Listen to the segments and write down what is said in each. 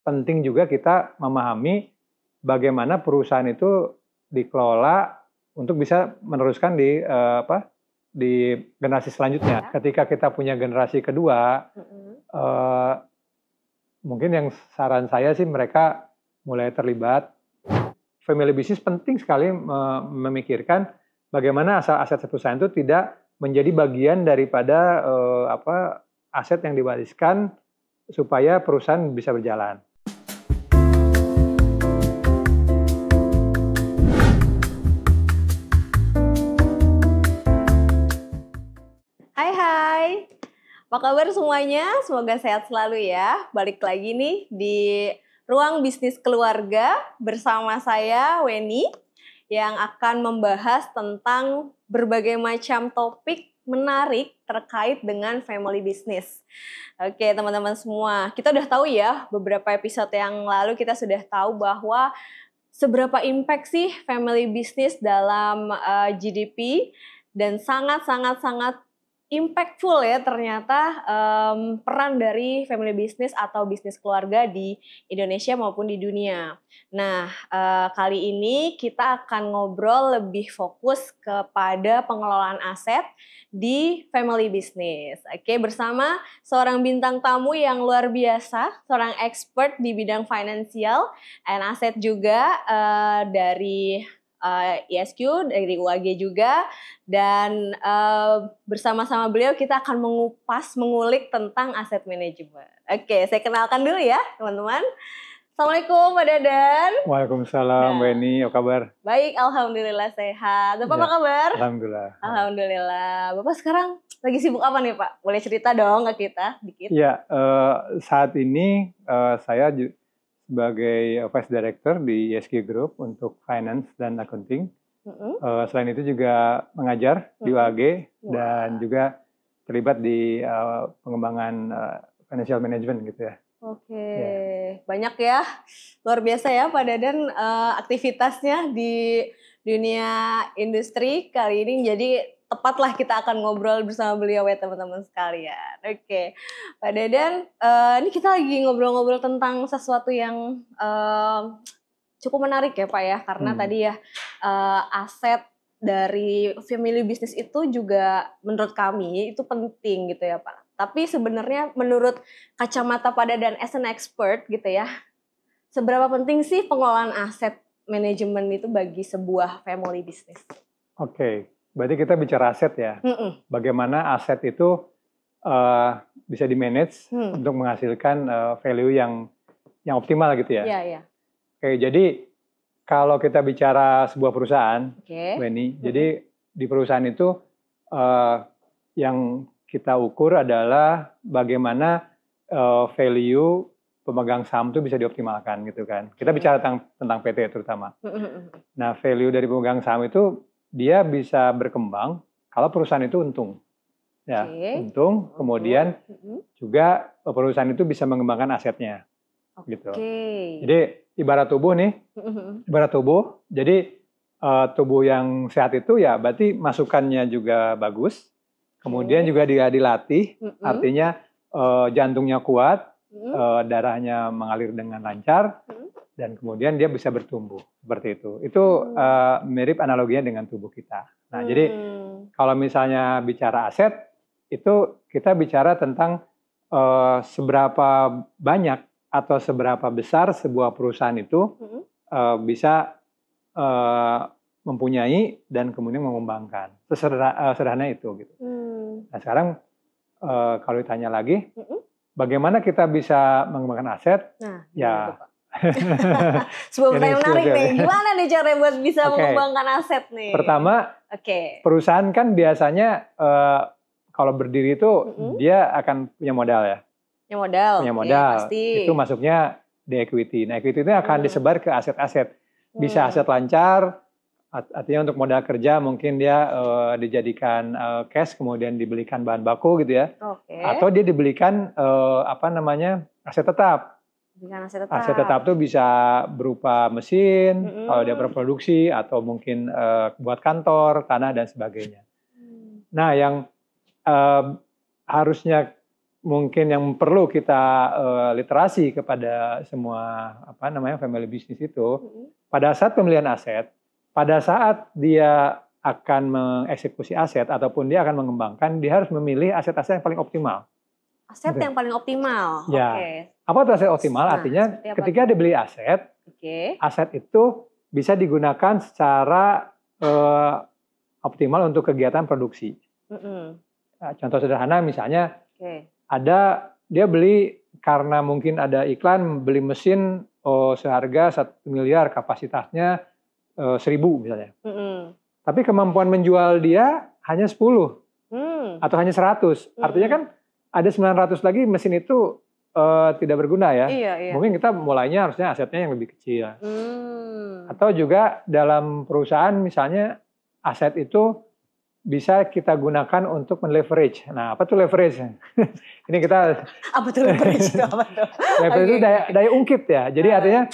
penting juga kita memahami bagaimana perusahaan itu dikelola untuk bisa meneruskan di generasi selanjutnya. Ketika kita punya generasi kedua, mungkin yang saran saya sih mereka mulai terlibat. Family business penting sekali memikirkan bagaimana aset perusahaan itu tidak menjadi bagian daripada aset yang diwariskan supaya perusahaan bisa berjalan. Hai, apa kabar semuanya? Semoga sehat selalu ya. Balik lagi nih di Ruang Bisnis Keluarga bersama saya, Weni, yang akan membahas tentang berbagai macam topik menarik terkait dengan family business. Oke, teman-teman semua, kita udah tahu ya, beberapa episode yang lalu kita sudah tahu bahwa seberapa impact sih family business dalam GDP, dan sangat impactful ya ternyata peran dari family business atau bisnis keluarga di Indonesia maupun di dunia. Nah, kali ini kita akan ngobrol lebih fokus kepada pengelolaan aset di family business. Oke, bersama seorang bintang tamu yang luar biasa, seorang expert di bidang financial and asset juga dari ISQ, dari UAG juga, dan bersama-sama beliau kita akan mengulik tentang aset manajemen. Oke, saya kenalkan dulu ya teman-teman. Assalamualaikum Pak Dadan. Waalaikumsalam, Weni, apa kabar? Baik, alhamdulillah sehat. Bapak apa kabar? Alhamdulillah. Alhamdulillah. Bapak sekarang lagi sibuk apa nih Pak? Boleh cerita dong ke kita dikit? Ya, saat ini saya sebagai Vice Director di ISQ Group untuk Finance dan Accounting. Selain itu juga mengajar di UAG dan juga terlibat di pengembangan financial management gitu ya. Oke, banyak ya, luar biasa ya Pak Dadan aktivitasnya di dunia industri kali ini. Jadi tepatlah kita akan ngobrol bersama beliau ya teman-teman sekalian. Oke, Pak Dadan, ini kita lagi ngobrol-ngobrol tentang sesuatu yang cukup menarik ya Pak ya, karena tadi ya aset dari family business itu juga menurut kami itu penting gitu ya Pak. Tapi sebenarnya menurut kacamata Pak Dadan as an expert gitu ya, seberapa penting sih pengelolaan aset manajemen itu bagi sebuah family business? Oke, berarti kita bicara aset ya. Bagaimana aset itu bisa di-manage untuk menghasilkan value yang optimal gitu ya. Iya. Oke, jadi kalau kita bicara sebuah perusahaan, Weni, jadi di perusahaan itu yang kita ukur adalah bagaimana value pemegang saham itu bisa dioptimalkan gitu kan. Kita bicara tentang PT terutama. Nah, value dari pemegang saham itu dia bisa berkembang kalau perusahaan itu untung. Ya, untung, kemudian juga perusahaan itu bisa mengembangkan asetnya. Gitu. Jadi ibarat tubuh nih, jadi tubuh yang sehat itu ya berarti masukannya juga bagus. Kemudian juga dia dilatih, artinya jantungnya kuat, darahnya mengalir dengan lancar, dan kemudian dia bisa bertumbuh seperti itu. Itu mirip analoginya dengan tubuh kita. Nah, jadi kalau misalnya bicara aset, itu kita bicara tentang seberapa banyak atau seberapa besar sebuah perusahaan itu bisa mempunyai dan kemudian mengembangkan. Sederhana itu gitu. Nah, sekarang kalau ditanya lagi, bagaimana kita bisa mengembangkan aset? Nah, ya. Sebuah pertanyaan menarik nih. Gimana nih cara buat bisa mengembangkan aset nih? Pertama, perusahaan kan biasanya kalau berdiri itu dia akan punya modal ya. Punya modal. Pasti. Itu masuknya di equity. Nah, equity itu akan disebar ke aset-aset. Bisa aset lancar, artinya untuk modal kerja mungkin dia dijadikan cash, kemudian dibelikan bahan baku gitu ya. Atau dia dibelikan aset tetap. Aset tetap itu bisa berupa mesin, kalau dia berproduksi, atau mungkin buat kantor, tanah dan sebagainya. Nah, yang harusnya mungkin yang perlu kita literasi kepada semua family business itu, pada saat pembelian aset, pada saat dia akan mengeksekusi aset ataupun dia akan mengembangkan, dia harus memilih aset-aset yang paling optimal. Aset yang paling optimal. Ya. Apa itu aset optimal? Artinya ketika dia beli aset, aset itu bisa digunakan secara optimal untuk kegiatan produksi. Contoh sederhana misalnya, dia beli karena mungkin ada iklan beli mesin seharga 1 miliar, kapasitasnya 1.000 misalnya. Tapi kemampuan menjual dia hanya 10 atau hanya 100. Artinya kan ada 900 lagi mesin itu tidak berguna ya. Iya. Mungkin kita mulainya harusnya asetnya yang lebih kecil. Atau juga dalam perusahaan misalnya aset itu bisa kita gunakan untuk men-leverage. Nah, apa tuh leverage? Ini kita... Apa tuh leverage? Leverage itu daya ungkit ya. Jadi artinya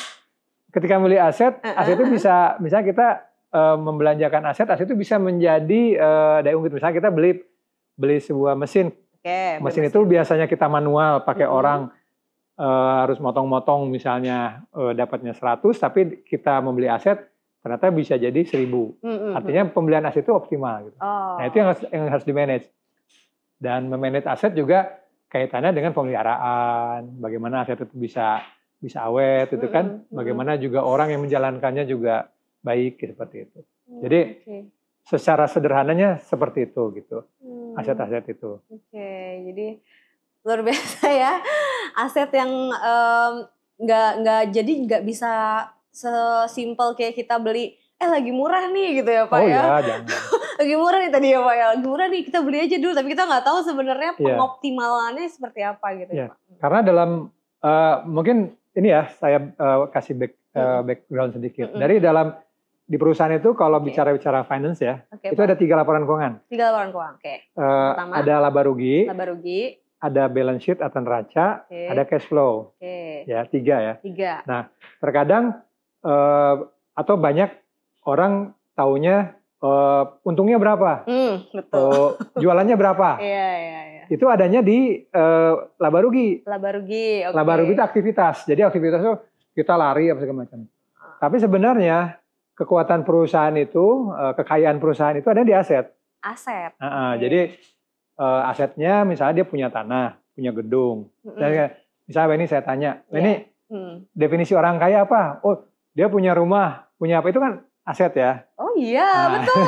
ketika beli aset itu bisa, misalnya kita membelanjakan aset itu bisa menjadi daya ungkit. Misalnya kita beli sebuah mesin. Mesin itu biasanya kita manual pakai orang harus motong-motong misalnya dapatnya 100, tapi kita membeli aset ternyata bisa jadi 1.000. Artinya pembelian aset itu optimal gitu. Nah, itu yang harus di-manage. Dan memanage aset juga kaitannya dengan pemeliharaan, bagaimana aset itu bisa awet itu kan, bagaimana juga orang yang menjalankannya juga baik seperti itu. Jadi secara sederhananya seperti itu gitu. Aset-aset itu. Jadi luar biasa ya. Aset yang nggak bisa sesimpel kayak kita beli lagi murah nih gitu ya Pak ya. Oh ya, jangan. Lagi murah nih tadi ya Pak ya. Lagi murah nih, kita beli aja dulu, tapi kita nggak tahu sebenarnya pengoptimalannya seperti apa gitu ya Pak. Karena dalam mungkin ini ya saya kasih background sedikit. Dari di perusahaan itu kalau bicara finance ya, itu ada 3 laporan keuangan. 3 laporan keuangan, Pertama, ada laba rugi, ada balance sheet atau neraca, ada cash flow. Ya, 3 ya. 3. Nah, terkadang atau banyak orang taunya untungnya berapa, jualannya berapa. Iya. Itu adanya di laba rugi. Laba rugi, Laba rugi itu aktivitas. Jadi aktivitas itu kita lari apa segala macam. Tapi sebenarnya kekuatan perusahaan itu, kekayaan perusahaan itu ada di aset. Jadi asetnya misalnya dia punya tanah, punya gedung. Misalnya ini saya tanya, ini definisi orang kaya apa? Oh, dia punya rumah, punya apa, itu kan aset ya. Oh iya, betul.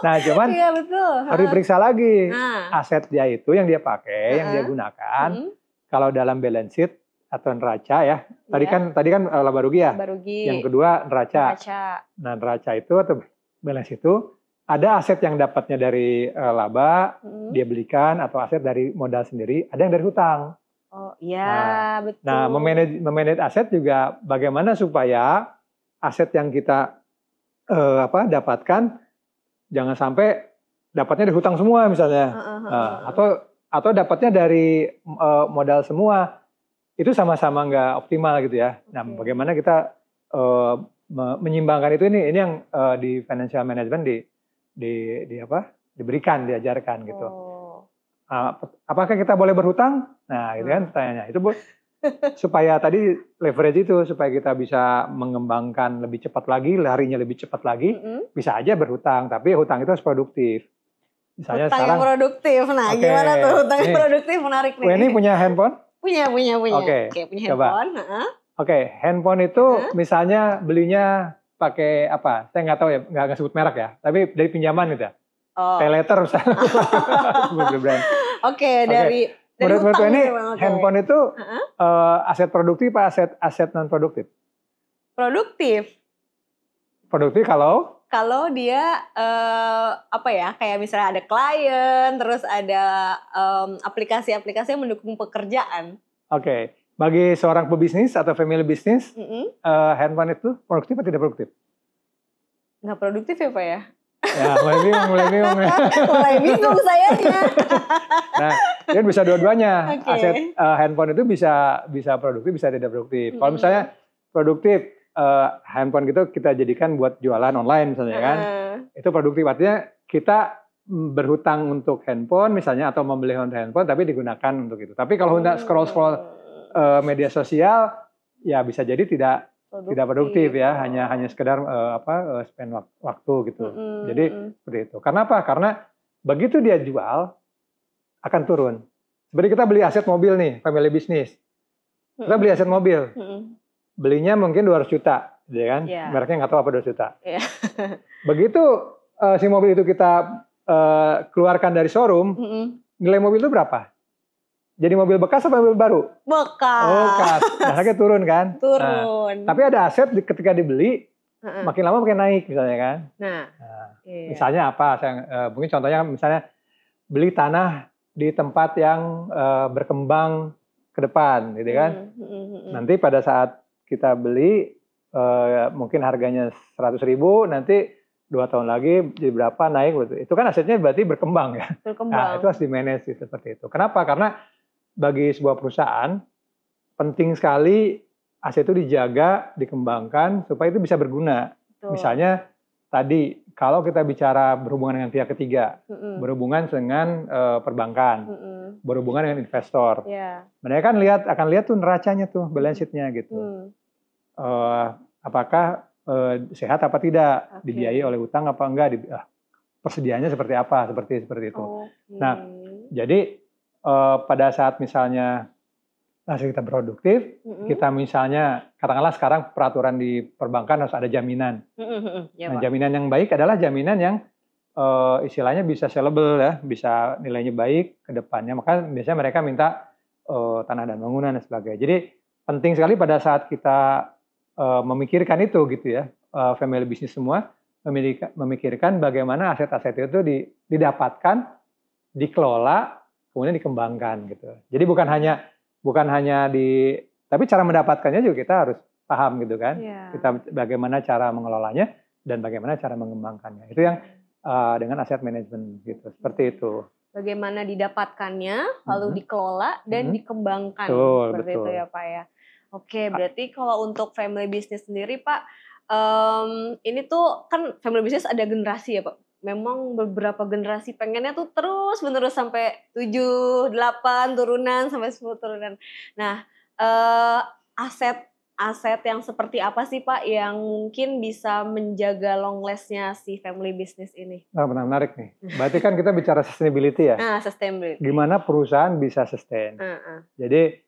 Nah, cuman harus diperiksa lagi. Aset dia itu yang dia pakai, yang dia gunakan. Kalau dalam balance sheet atau neraca ya. Tadi kan laba rugi ya. Yang kedua neraca. Nah, neraca itu atau balance itu ada aset yang dapatnya dari laba, dia belikan, atau aset dari modal sendiri, ada yang dari hutang. Oh iya, betul. Nah, memanage aset juga bagaimana supaya aset yang kita dapatkan jangan sampai dapatnya dari hutang semua misalnya. Atau dapatnya dari modal semua. Itu sama-sama nggak optimal gitu ya. Nah, bagaimana kita menyimbangkan itu, ini yang di financial management diberikan, diajarkan gitu. Apakah kita boleh berhutang? Nah, itu kan tanya. Itu supaya tadi leverage itu, supaya kita bisa mengembangkan lebih cepat lagi, larinya lebih cepat lagi, bisa aja berhutang, tapi hutang itu harus produktif. Misalnya hutang sekarang, yang produktif. Nah, gimana tuh hutang yang produktif? Menarik nih. Ini punya handphone? Punya. Oke, punya coba. handphone. Handphone itu misalnya belinya pakai apa? Saya nggak tahu ya, nggak sebut merek ya. Tapi dari pinjaman gitu ya. Pay later misalnya. Dari menurut ini handphone itu aset produktif apa aset non produktif? Produktif kalau dia kayak misalnya ada klien, terus ada aplikasi-aplikasi yang mendukung pekerjaan. Bagi seorang pebisnis atau family business, handphone itu produktif atau tidak produktif? Nggak produktif ya Pak ya? Ya, mulai bingung. Mulai bingung sayanya. Nah, dia bisa dua-duanya. Aset handphone itu bisa produktif, bisa tidak produktif. Kalau misalnya produktif, handphone gitu kita jadikan buat jualan online misalnya kan. Itu produktif, artinya kita berhutang untuk handphone misalnya atau membeli handphone tapi digunakan untuk itu. Tapi kalau hendak scroll media sosial ya bisa jadi tidak produktif ya, hanya sekedar spend waktu gitu. Jadi seperti itu. Karena apa? Karena begitu dia jual akan turun. Seperti kita beli aset mobil nih, family business. Kita beli aset mobil. Belinya mungkin 200 juta, ya kan? Mereknya nggak tahu apa 200 juta. Begitu si mobil itu kita keluarkan dari showroom, nilai mobil itu berapa? Jadi mobil bekas apa mobil baru? Bekas. Harganya turun kan? Turun. Tapi ada aset ketika dibeli, makin lama makin naik misalnya kan? Misalnya apa? Mungkin contohnya misalnya beli tanah di tempat yang berkembang ke depan, gitu kan? Nanti pada saat kita beli, mungkin harganya 100.000, nanti 2 tahun lagi jadi berapa naik? Gitu. Itu kan asetnya berarti berkembang ya? Nah, itu harus di-manage seperti itu. Kenapa? Karena bagi sebuah perusahaan penting sekali aset itu dijaga, dikembangkan supaya itu bisa berguna. Misalnya tadi kalau kita bicara berhubungan dengan pihak ketiga, berhubungan dengan perbankan, berhubungan dengan investor, mereka kan akan lihat tuh neracanya tuh, balance sheet-nya gitu. Apakah sehat apa tidak, dibiayai oleh utang apa enggak, persediaannya seperti apa, seperti itu. Nah, jadi pada saat misalnya hasil kita produktif, kita misalnya katakanlah sekarang peraturan di perbankan harus ada jaminan. Nah, jaminan yang baik adalah jaminan yang istilahnya bisa sellable ya, bisa nilainya baik ke depannya. Maka biasanya mereka minta tanah dan bangunan dan sebagainya. Jadi penting sekali pada saat kita memikirkan itu gitu ya, family business semua memikirkan bagaimana aset-aset itu didapatkan, dikelola, kemudian dikembangkan gitu. Jadi bukan hanya tapi cara mendapatkannya juga kita harus paham gitu kan. Kita bagaimana cara mengelolanya dan bagaimana cara mengembangkannya. Itu yang dengan aset manajemen gitu. Seperti itu. Bagaimana didapatkannya, lalu dikelola dan dikembangkan. Seperti itu ya Pak ya. Oke, berarti kalau untuk family business sendiri Pak, ini tuh kan family business ada generasi ya Pak. Memang beberapa generasi pengennya tuh terus menerus sampai 7, 8 turunan sampai 10 turunan. Nah, aset yang seperti apa sih Pak yang mungkin bisa menjaga long last-nya si family business ini? Nah, benar menarik nih. Berarti kan kita bicara sustainability ya. Sustainability. Gimana perusahaan bisa sustain. Jadi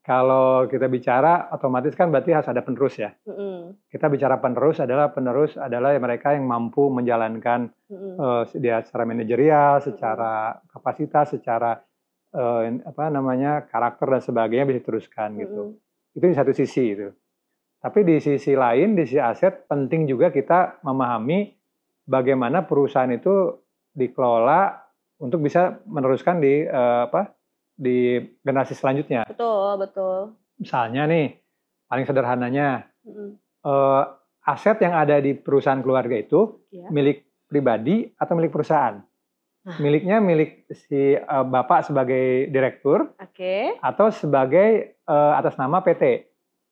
kalau kita bicara otomatis kan berarti harus ada penerus ya. Kita bicara penerus adalah mereka yang mampu menjalankan dia secara manajerial, secara kapasitas, secara karakter dan sebagainya bisa diteruskan gitu. Itu di satu sisi itu. Tapi di sisi lain, di sisi aset penting juga kita memahami bagaimana perusahaan itu dikelola untuk bisa meneruskan di generasi selanjutnya. Betul. Misalnya nih, paling sederhananya, aset yang ada di perusahaan keluarga itu milik pribadi atau milik perusahaan? Miliknya milik si bapak sebagai direktur, atau sebagai atas nama PT.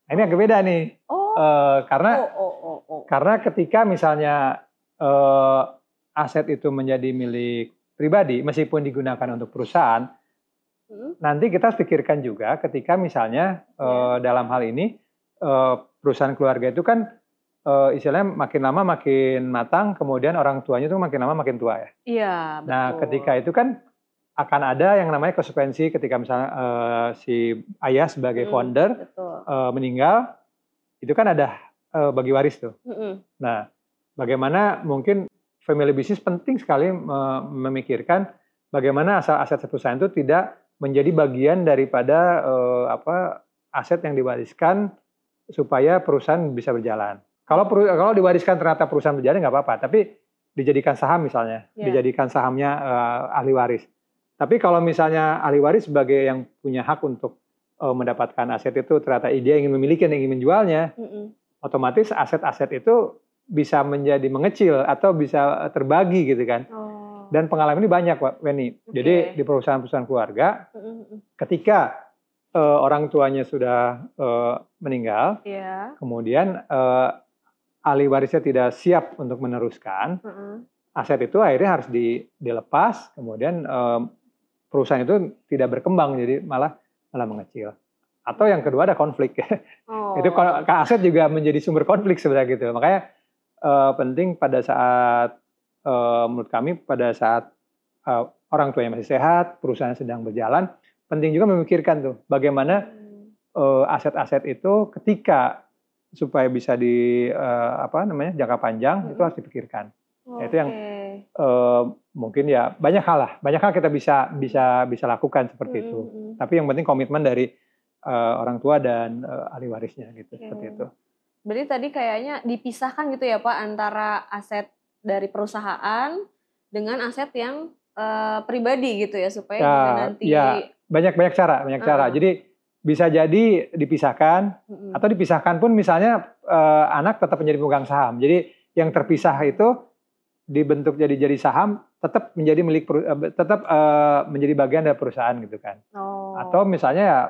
Ini agak beda nih, karena ketika misalnya aset itu menjadi milik pribadi, meskipun digunakan untuk perusahaan, nanti kita pikirkan juga ketika misalnya dalam hal ini perusahaan keluarga itu kan istilahnya makin lama makin matang, kemudian orang tuanya itu makin lama makin tua ya. Iya, betul. Nah, ketika itu kan akan ada yang namanya konsekuensi ketika misalnya si ayah sebagai founder meninggal, itu kan ada bagi waris tuh. Nah, bagaimana mungkin family business penting sekali memikirkan bagaimana aset perusahaan itu tidak menjadi bagian daripada aset yang diwariskan supaya perusahaan bisa berjalan. Kalau diwariskan ternyata perusahaan berjalan nggak apa-apa, tapi dijadikan saham misalnya, dijadikan sahamnya ahli waris. Tapi kalau misalnya ahli waris sebagai yang punya hak untuk mendapatkan aset itu ternyata dia ingin memiliki dan ingin menjualnya, otomatis aset-aset itu bisa menjadi mengecil atau bisa terbagi gitu kan. Dan pengalaman ini banyak, Pak Weni. Jadi di perusahaan-perusahaan keluarga, ketika orang tuanya sudah meninggal, kemudian ahli warisnya tidak siap untuk meneruskan, aset itu akhirnya harus dilepas, kemudian perusahaan itu tidak berkembang, jadi malah mengecil. Atau yang kedua ada konflik. Itu kalau aset juga menjadi sumber konflik sebenarnya gitu. Makanya penting pada saat menurut kami pada saat orang tua yang masih sehat, perusahaan sedang berjalan, penting juga memikirkan tuh bagaimana aset-aset itu ketika supaya bisa jangka panjang itu harus dipikirkan. Itu yang mungkin ya banyak hal kita bisa lakukan seperti itu. Tapi yang penting komitmen dari orang tua dan ahli warisnya gitu, seperti itu. Berarti tadi kayaknya dipisahkan gitu ya Pak antara aset dari perusahaan dengan aset yang pribadi gitu ya supaya juga nanti. Ya banyak cara. Jadi bisa jadi dipisahkan atau dipisahkan pun misalnya anak tetap menjadi pemegang saham. Jadi yang terpisah itu dibentuk jadi saham tetap menjadi menjadi bagian dari perusahaan gitu kan. Atau misalnya ya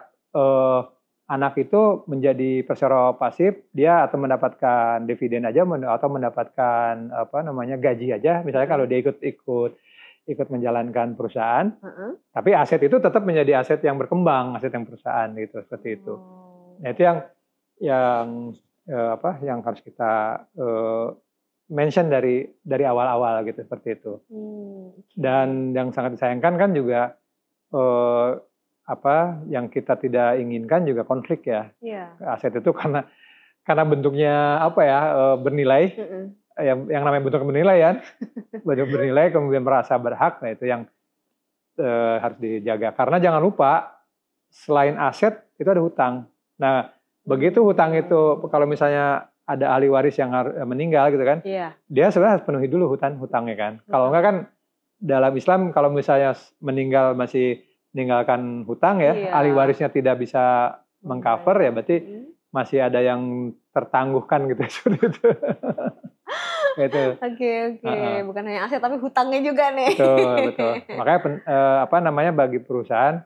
anak itu menjadi persero pasif, dia atau mendapatkan dividen aja atau mendapatkan gaji aja. Misalnya kalau dia ikut menjalankan perusahaan, tapi aset itu tetap menjadi aset yang berkembang, aset yang perusahaan gitu, seperti itu. Nah, itu yang harus kita mention dari awal-awal gitu, seperti itu. Dan yang sangat disayangkan kan juga yang kita tidak inginkan juga konflik ya. Aset itu karena bentuknya bernilai. Yang namanya bentuk bernilai ya, bentuk bernilai kemudian merasa berhak, nah itu yang harus dijaga. Karena jangan lupa selain aset itu ada hutang. Nah begitu hutang itu kalau misalnya ada ahli waris yang meninggal gitu kan, dia sebenarnya harus penuhi dulu hutangnya kan. Kalau enggak kan dalam Islam kalau misalnya meninggal masih meninggalkan hutang ya, ahli warisnya tidak bisa mengcover ya berarti masih ada yang tertangguhkan gitu seperti itu. Gitu. Oke. Bukan hanya aset tapi hutangnya juga nih. Betul. Makanya bagi perusahaan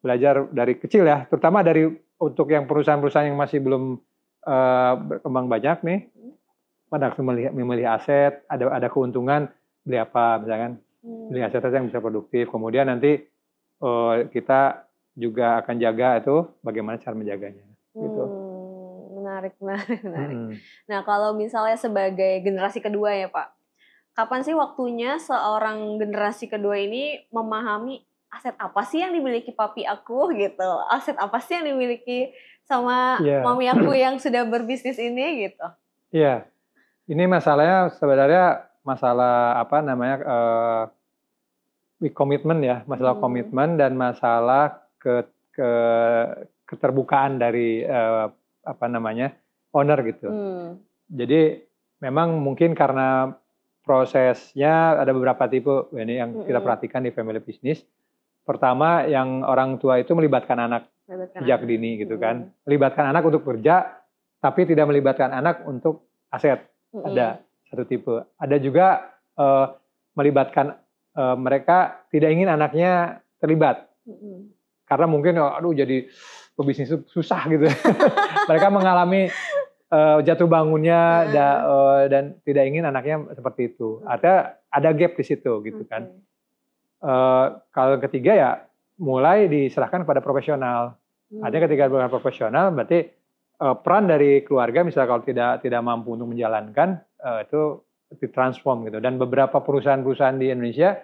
belajar dari kecil ya, terutama untuk yang perusahaan-perusahaan yang masih belum berkembang banyak nih, pada memilih aset, ada keuntungan beli apa misalkan, beli aset yang bisa produktif, kemudian nanti kita juga akan jaga itu bagaimana cara menjaganya. Gitu. Menarik. Nah, kalau misalnya sebagai generasi kedua ya Pak, kapan sih waktunya seorang generasi kedua ini memahami aset apa sih yang dimiliki papi aku gitu, aset apa sih yang dimiliki sama mami aku yang sudah berbisnis ini gitu? Iya, ini masalahnya sebenarnya masalah komitmen ya, masalah komitmen dan masalah keterbukaan dari owner gitu. Jadi memang mungkin karena prosesnya ada beberapa tipe ini yang kita perhatikan di family business. Pertama yang orang tua itu melibatkan anak sejak dini gitu kan. Melibatkan anak untuk kerja tapi tidak melibatkan anak untuk aset. Ada satu tipe. Ada juga melibatkan mereka tidak ingin anaknya terlibat. Karena mungkin jadi pebisnis itu susah gitu. Mereka mengalami jatuh bangunnya dan tidak ingin anaknya seperti itu. Ada gap di situ gitu kan. Kalau ketiga ya mulai diserahkan kepada profesional. Artinya ketika bukan profesional berarti peran dari keluarga misalnya kalau tidak mampu untuk menjalankan itu ditransform gitu. Dan beberapa perusahaan-perusahaan di Indonesia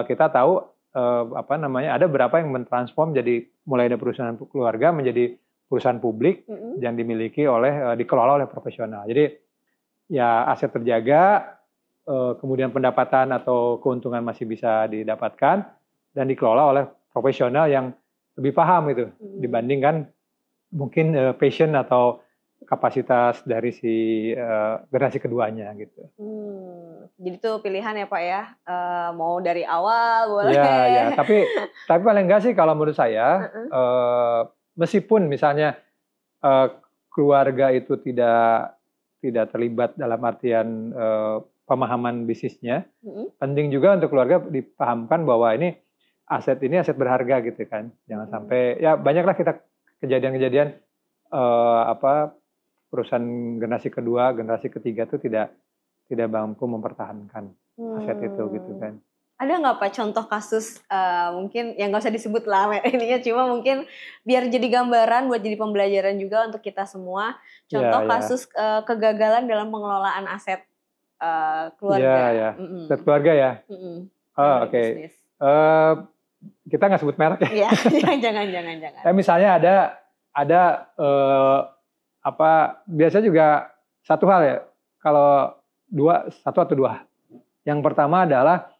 kita tahu ada beberapa yang mentransform jadi mulai dari perusahaan keluarga menjadi perusahaan publik yang dikelola oleh profesional. Jadi ya aset terjaga, kemudian pendapatan atau keuntungan masih bisa didapatkan dan dikelola oleh profesional yang lebih paham itu dibandingkan mungkin passion atau kapasitas dari si generasi keduanya gitu. Jadi itu pilihan ya Pak ya, mau dari awal boleh. Ya. Tapi paling enggak sih kalau menurut saya, meskipun misalnya keluarga itu tidak terlibat dalam artian pemahaman bisnisnya, penting juga untuk keluarga dipahamkan bahwa ini aset berharga gitu kan. Jangan sampai ya banyaklah kita kejadian-kejadian perusahaan generasi kedua, generasi ketiga itu tidak mampu mempertahankan aset itu gitu kan. Ada nggak Pak contoh kasus mungkin yang nggak usah disebut lah ininya, cuma mungkin biar jadi gambaran buat jadi pembelajaran juga untuk kita semua. Contoh kasus kegagalan dalam pengelolaan aset keluarga. Iya. Aset keluarga ya. Oke. Kita nggak sebut merek ya. Jangan. Misalnya ada biasanya juga satu hal ya. Kalau satu atau dua. Yang pertama adalah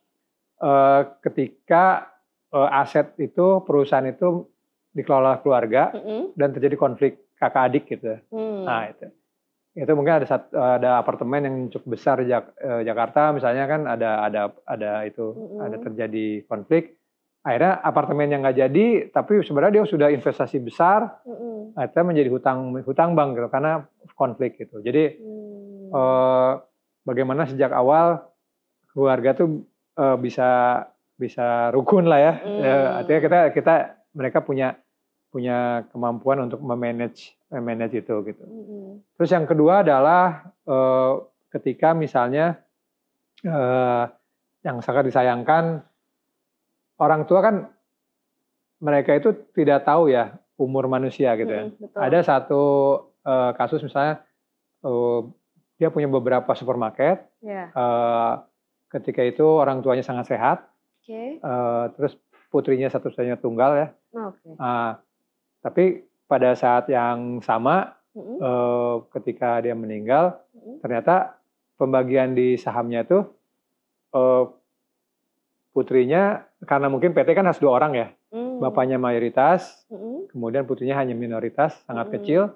ketika aset itu, perusahaan itu dikelola keluarga dan terjadi konflik kakak adik gitu. Nah itu mungkin ada apartemen yang cukup besar di Jakarta misalnya kan ada terjadi konflik. Akhirnya apartemen yang nggak jadi, tapi sebenarnya dia sudah investasi besar, akhirnya menjadi hutang bank gitu karena konflik gitu. Jadi bagaimana sejak awal keluarga tuh bisa rukun lah ya. Artinya mereka punya kemampuan untuk memanage itu gitu. Terus yang kedua adalah ketika misalnya yang sangat disayangkan, orang tua kan mereka itu tidak tahu ya umur manusia gitu ya. Ada satu kasus misalnya dia punya beberapa supermarket. Ketika itu orang tuanya sangat sehat, terus putrinya satu-satunya tunggal ya. Tapi pada saat yang sama, ketika dia meninggal, ternyata pembagian di sahamnya itu putrinya, karena mungkin PT kan harus 2 orang ya, bapaknya mayoritas, kemudian putrinya hanya minoritas, sangat kecil,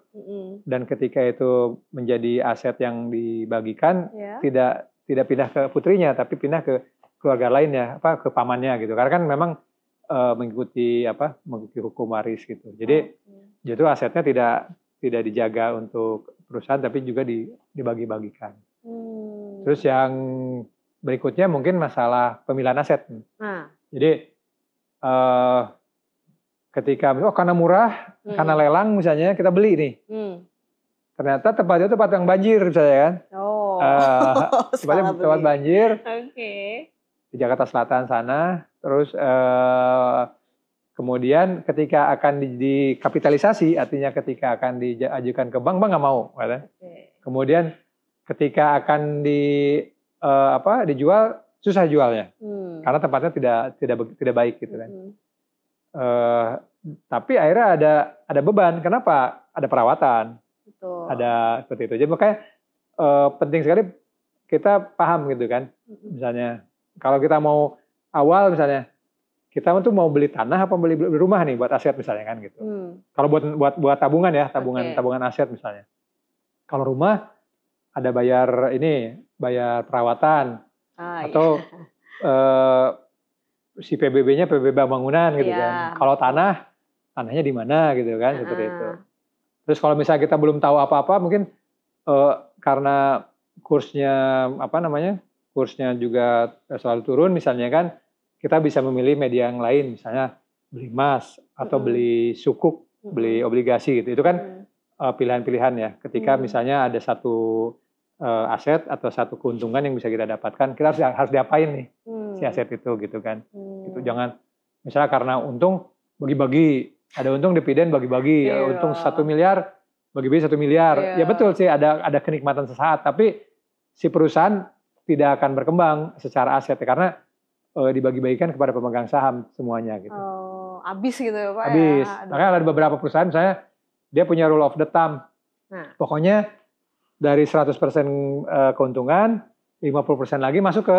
dan ketika itu menjadi aset yang dibagikan, tidak pindah ke putrinya, tapi pindah ke keluarga lainnya, ke pamannya gitu. Karena kan memang mengikuti hukum waris gitu. Jadi itu asetnya tidak dijaga untuk perusahaan, tapi juga dibagi-bagikan. Terus yang berikutnya mungkin masalah pemilihan aset. Jadi ketika karena murah, karena lelang misalnya kita beli nih. Ternyata tempatnya tempat yang banjir misalnya kan. Tempat banjir. Di Jakarta Selatan sana. Terus kemudian ketika akan dikapitalisasi, artinya ketika akan diajukan ke bank nggak mau. Kan? Kemudian ketika akan dijual, susah jualnya. Karena tempatnya tidak baik gitu kan. Tapi akhirnya ada beban. Kenapa? Ada perawatan. Ada seperti itu. Jadi makanya penting sekali kita paham gitu kan. Misalnya kalau kita mau awal misalnya kita tuh mau beli tanah apa beli rumah nih buat aset misalnya kan gitu. Kalau buat tabungan ya, tabungan aset misalnya. Kalau rumah ada bayar perawatan atau si PBB-nya PBB bangunan gitu kan. Kalau tanahnya di mana gitu kan, seperti itu. Terus kalau misalnya kita belum tahu apa-apa, mungkin karena kursnya juga selalu turun misalnya kan, kita bisa memilih media yang lain, misalnya beli emas atau beli sukuk, beli obligasi gitu. Itu kan pilihan-pilihan ya. Ketika misalnya ada satu aset atau satu keuntungan yang bisa kita dapatkan, kita harus diapain nih si aset itu gitu kan. Gitu. Jangan misalnya karena untung bagi-bagi, ada untung dividen bagi-bagi, untung 1 miliar bagi-bagi 1 miliar. Ya betul sih ada kenikmatan sesaat, tapi si perusahaan tidak akan berkembang secara aset karena dibagi-bagikan kepada pemegang saham semuanya gitu. Habis gitu ya Pak. Habis. Makanya ada beberapa perusahaan misalnya dia punya rule of the thumb. Pokoknya dari 100% keuntungan, 50% lagi masuk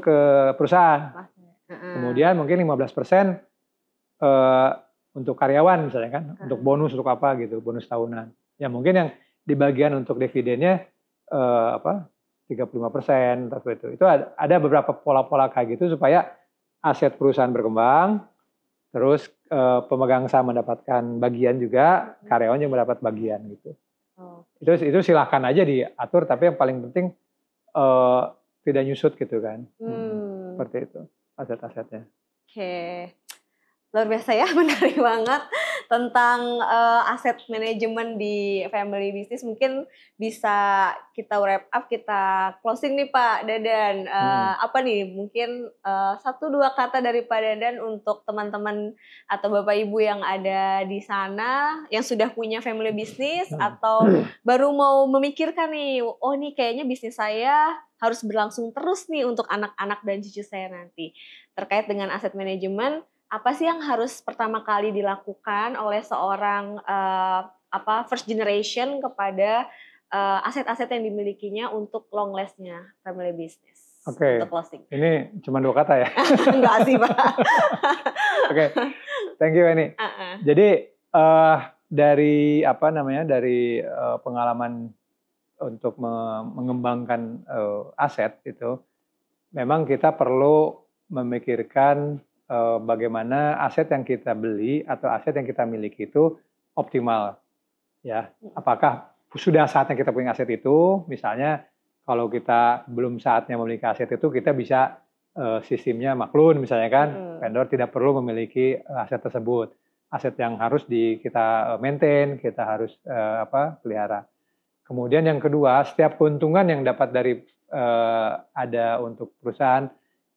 ke perusahaan. Kemudian mungkin 15% untuk karyawan misalnya kan, untuk bonus untuk apa gitu, bonus tahunan. Ya mungkin yang di bagian untuk dividennya 35% atau itu. Itu ada beberapa pola-pola kayak gitu supaya aset perusahaan berkembang, terus pemegang saham mendapatkan bagian juga, karyawan juga mendapat bagian gitu. Itu silahkan aja diatur, tapi yang paling penting tidak nyusut gitu kan. Seperti itu aset-asetnya. Luar biasa ya, menarik banget. tentang aset manajemen di family business. Mungkin bisa kita wrap up, kita closing nih Pak Dadan. Apa nih mungkin 1-2 kata dari Pak Dadan untuk teman-teman atau Bapak Ibu yang ada di sana yang sudah punya family business atau baru mau memikirkan nih, oh nih kayaknya bisnis saya harus berlangsung terus nih untuk anak-anak dan cucu saya nanti. Terkait dengan aset manajemen, apa sih yang harus pertama kali dilakukan oleh seorang first generation kepada aset-aset yang dimilikinya untuk long last-nya family business? Oke. Untuk closing. Ini cuma 2 kata ya? Enggak sih Pak. Oke, thank you Eni. Jadi dari pengalaman untuk mengembangkan aset itu, memang kita perlu memikirkan bagaimana aset yang kita beli atau aset yang kita miliki itu optimal, ya. Apakah sudah saatnya kita punya aset itu? Misalnya kalau kita belum saatnya memiliki aset itu, kita bisa sistemnya maklun, misalnya kan, vendor tidak perlu memiliki aset tersebut. Aset yang harus kita maintain, kita harus pelihara. Kemudian yang kedua, setiap keuntungan yang dapat dari ada untuk perusahaan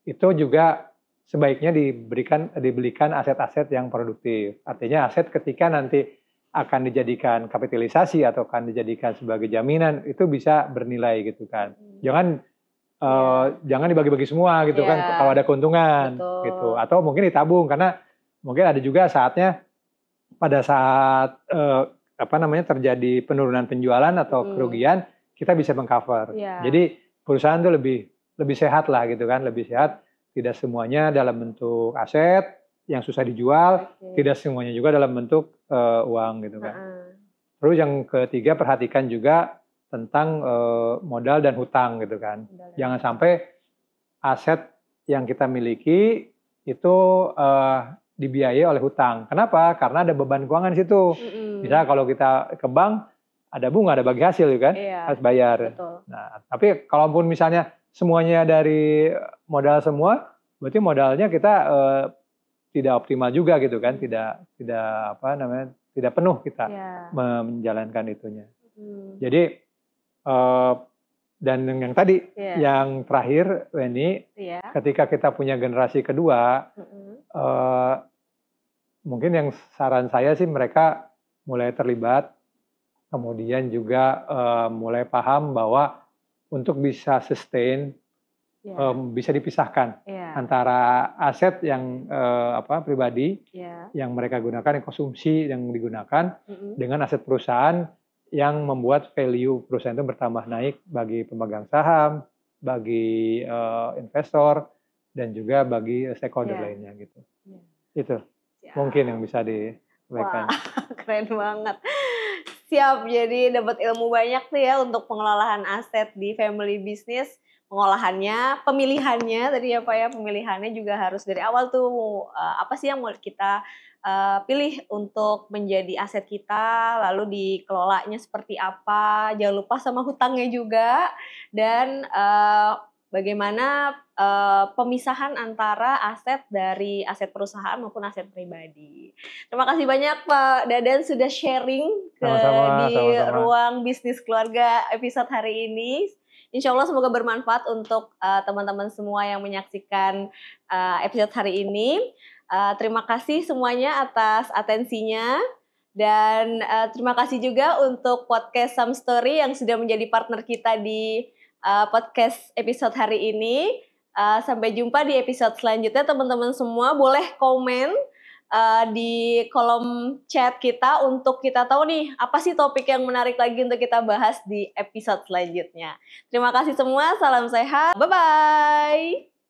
itu juga sebaiknya dibelikan aset-aset yang produktif. Artinya aset ketika nanti akan dijadikan kapitalisasi atau akan dijadikan sebagai jaminan itu bisa bernilai gitu kan. Jangan dibagi-bagi semua gitu kan kalau ada keuntungan. Betul. Gitu. Atau mungkin ditabung karena mungkin ada juga saatnya pada saat terjadi penurunan penjualan atau kerugian, kita bisa mengcover. Jadi perusahaan itu lebih sehat lah gitu kan, lebih sehat. Tidak semuanya dalam bentuk aset yang susah dijual, tidak semuanya juga dalam bentuk uang gitu kan. Terus yang ketiga, perhatikan juga tentang modal dan hutang gitu kan. Jangan sampai aset yang kita miliki itu dibiayai oleh hutang. Kenapa? Karena ada beban keuangan di situ. Misalnya kalau kita ke bank, ada bunga, ada bagi hasil kan, harus bayar. Betul. Nah, tapi kalaupun misalnya semuanya dari modal semua, berarti modalnya kita tidak optimal juga gitu kan, tidak penuh kita menjalankan itunya. Jadi dan yang tadi, yang terakhir, Weni, ketika kita punya generasi kedua, mungkin yang saran saya sih mereka mulai terlibat, kemudian juga mulai paham bahwa untuk bisa sustain, bisa dipisahkan antara aset yang pribadi, yang mereka gunakan, yang konsumsi yang digunakan, dengan aset perusahaan yang membuat value perusahaan itu bertambah naik bagi pemegang saham, bagi investor, dan juga bagi stakeholder lainnya gitu. Itu mungkin yang bisa disampaikan. Wah, keren banget. Siap, jadi dapat ilmu banyak tuh ya untuk pengelolaan aset di family business. Pengolahannya, pemilihannya tadi ya Pak ya, pemilihannya juga harus dari awal tuh apa sih yang mau kita pilih untuk menjadi aset kita, lalu dikelolanya seperti apa, jangan lupa sama hutangnya juga, dan bagaimana pemisahan antara aset dari aset perusahaan maupun aset pribadi. Terima kasih banyak Pak Dadan sudah sharing di Ruang Bisnis Keluarga episode hari ini. Insya Allah semoga bermanfaat untuk teman-teman semua yang menyaksikan episode hari ini. Terima kasih semuanya atas atensinya. Dan terima kasih juga untuk podcast Some Story yang sudah menjadi partner kita di podcast episode hari ini. Sampai jumpa di episode selanjutnya. Teman-teman semua boleh komen di kolom chat kita untuk kita tahu nih apa sih topik yang menarik lagi untuk kita bahas di episode selanjutnya. Terima kasih semua, salam sehat, bye-bye.